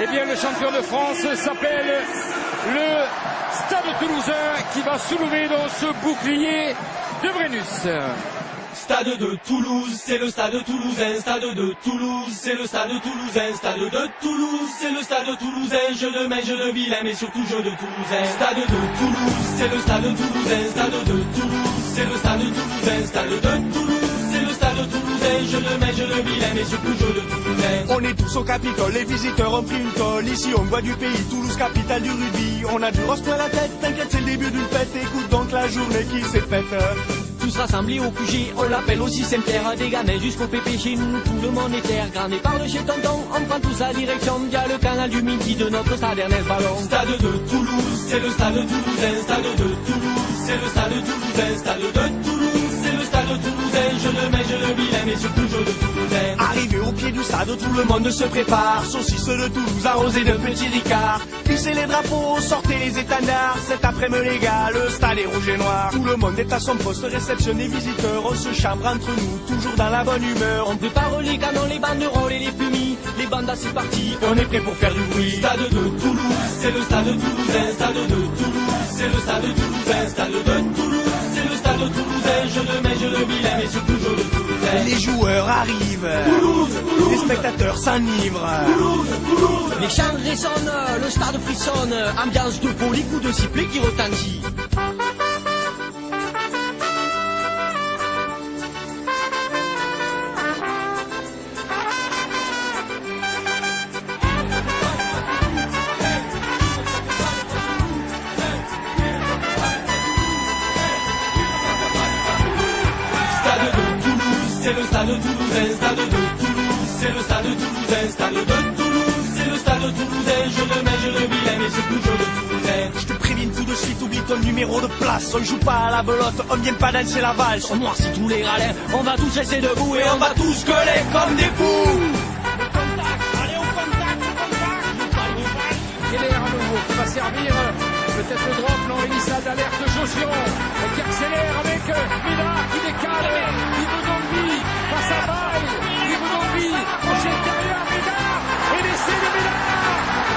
Eh bien, le champion de France s'appelle le Stade Toulousain qui va soulever dans ce bouclier de Brennus. Stade de Toulouse, c'est le stade toulousain. Stade de Toulouse, c'est le stade toulousain. Stade de Toulouse, c'est le stade toulousain. Je le mets, je le vilain, mais surtout je de Toulousain. Stade de Toulouse, c'est le stade toulousain. Stade de Toulouse, c'est le stade toulousain. Stade de Toulouse, c'est le stade toulousain. Je le mets, je le vilain, mais surtout je de Toulousain. On est tous au Capitole, les visiteurs ont pris une colle. Ici on voit du pays, Toulouse capitale du rugby. On a du rose plein la tête, t'inquiète c'est le début d'une fête. Écoute donc la journée qui s'est faite. Tous rassemblés au QG, on l'appelle aussi Saint-Pierre. Des gamins jusqu'au pépé chez nous, tout le monde est terre. Granné par le chez tonton, on prend tous la direction via le canal du Midi de notre stade Ernest Ballon. Stade de Toulouse, c'est le stade toulousain. Stade de Toulouse, c'est le stade toulousain. Stade de Toulouse, c'est le stade toulousain. Je le mets, je le vilain, mais surtout je de Toulousain. Arrivé au pied du stade, tout le monde se prépare. Saucisse de Toulouse arrosé de petits ricards. Hissez les drapeaux, sortez les étendards. Cet après-midi les gars, le stade est rouge et noir. Tout le monde est à son poste, réception des visiteurs. On se chambre entre nous, toujours dans la bonne humeur. On prépare les canons, les banderoles et les fumis. Les bandas c'est parti, on est prêt pour faire du bruit. Stade de Toulouse, c'est le stade toulousain. Stade de Toulouse, c'est le stade toulousain. Stade de Toulouse, c'est le stade toulousain. Je le mets, je le vilain, mais surtout je le Toulousain. Les joueurs arrivent, Toulouse, Toulouse, les spectateurs s'enivrent. Toulouse, Toulouse. les chants résonnent, le stade frissonne. Ambiance de folie, coup de sifflet qui retentit. C'est le stade toulousain, stade de Toulouse, c'est le stade toulousain, stade de Toulouse, c'est le stade toulousain, je le mets, je le vilain, mais surtout je le Toulousain. Je te préviens tout de suite, oublie ton numéro de place. On joue pas à la belote, on vient pas danser la valse. On noircit tous les râlins, on va tous rester debout Et on va tous gueuler comme des fous. Keller à nouveau qui va servir peut-être le drop, non, Elissa d'alerte Jaugion qui accélère avec Mina qui décale, Yves Dombi face à Baye, Yves Dombi, crochet intérieur, Mina, et l'essai de Mina,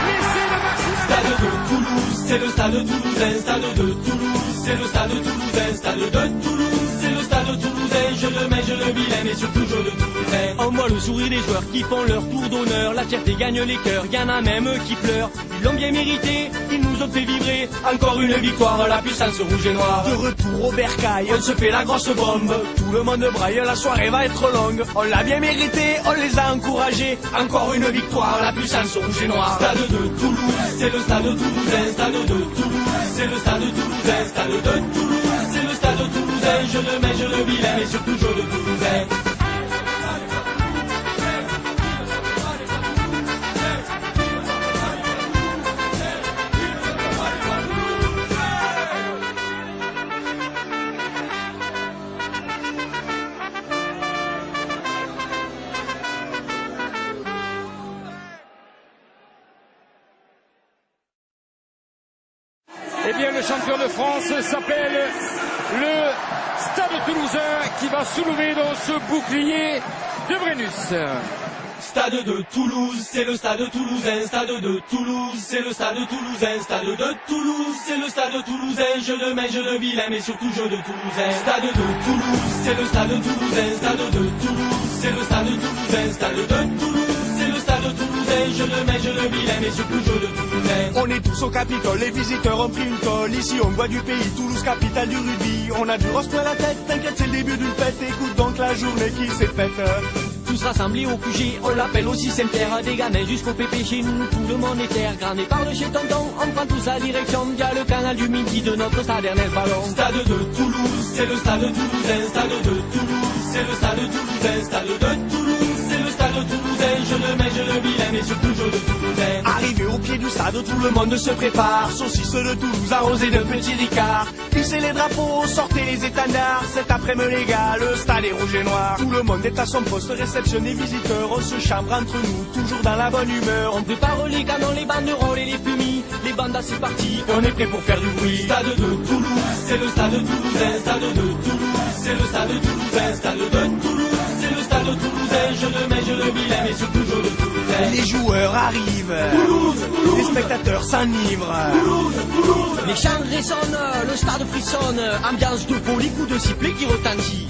l'essai de Maxime. Stade de Toulouse, c'est le stade toulousain, stade de Toulouse, c'est le stade toulousain, stade de Toulouse, c'est le stade toulousain, je le mets, je le vilain, mais surtout je le Toulousain. On voit le sourire des joueurs qui font leur tour d'honneur. La fierté gagne les cœurs, y'en a même qui pleurent. Ils l'ont bien mérité, ils nous ont fait vibrer. Encore une victoire, la puissance rouge et noire. De retour au bercail, on se fait la grosse bombe. Tout le monde braille, la soirée va être longue. On l'a bien mérité, on les a encouragés. Encore une victoire, la puissance rouge et noire. Stade de Toulouse, c'est le stade toulousain, stade de Toulouse, c'est le stade toulousain, stade de Toulouse, c'est le stade toulousain, je le mets, je le vilain, mais surtout je le Toulousain. Eh bien, le champion de France s'appelle le Stade Toulousain qui va soulever dans ce bouclier de Brennus. Stade de Toulouse, c'est le stade toulousain, stade de Toulouse, c'est le stade toulousain, stade de Toulouse, c'est le stade toulousain, je le mets, je le vilain, mais surtout je de Toulousain. Stade de Toulouse, c'est le stade toulousain, stade de Toulouse, c'est le stade toulousain, stade de Toulouse, c'est le stade toulousain, je le mets, je le vilain, mais surtout je de Toulousain. On est tous au Capitole, les visiteurs ont pris une colle. Ici on voit du pays, Toulouse capitale du rugby. On a du rose plein la tête, t'inquiète c'est le début d'une fête. Écoute donc la journée qui s'est faite. Tous rassemblés au QG, on l'appelle aussi Saint-Pierre. Des gamins jusqu'au pépé chez nous, tout le monde est terre. Granné par le chez tonton, on prend tous la direction via le canal du Midi de notre stade Ernest Ballon. Stade de Toulouse, c'est le stade toulousain, stade de Toulouse, c'est le stade toulousain, stade de Toulouse, c'est le stade toulousain, je le mets, je le vilain, mais surtout je le Toulousain. Arrivé au pied du stade, tout le monde se prépare. Saucisse de Toulouse arrosé de petits ricards. Hissez les drapeaux, sortez les étendards. Cet après-midi les gars, le stade est rouge et noir. Tout le monde est à son poste, réception des visiteurs. On se chambre entre nous, toujours dans la bonne humeur. On prépare les canons, les banderoles et les fumis. Les bandas c'est parti, On est prêt pour faire du bruit. Stade de Toulouse, c'est le stade toulousain, stade de Toulouse, c'est le stade toulousain, stade de Toulouse, c'est le stade stade toulousain, jeu de main, jeu de vilain, mais surtout jeu de toulousain. Les joueurs arrivent, les spectateurs s'enivrent. Les chants résonnent, le stade frissonne, ambiance de folie, coup de sifflet qui retentit.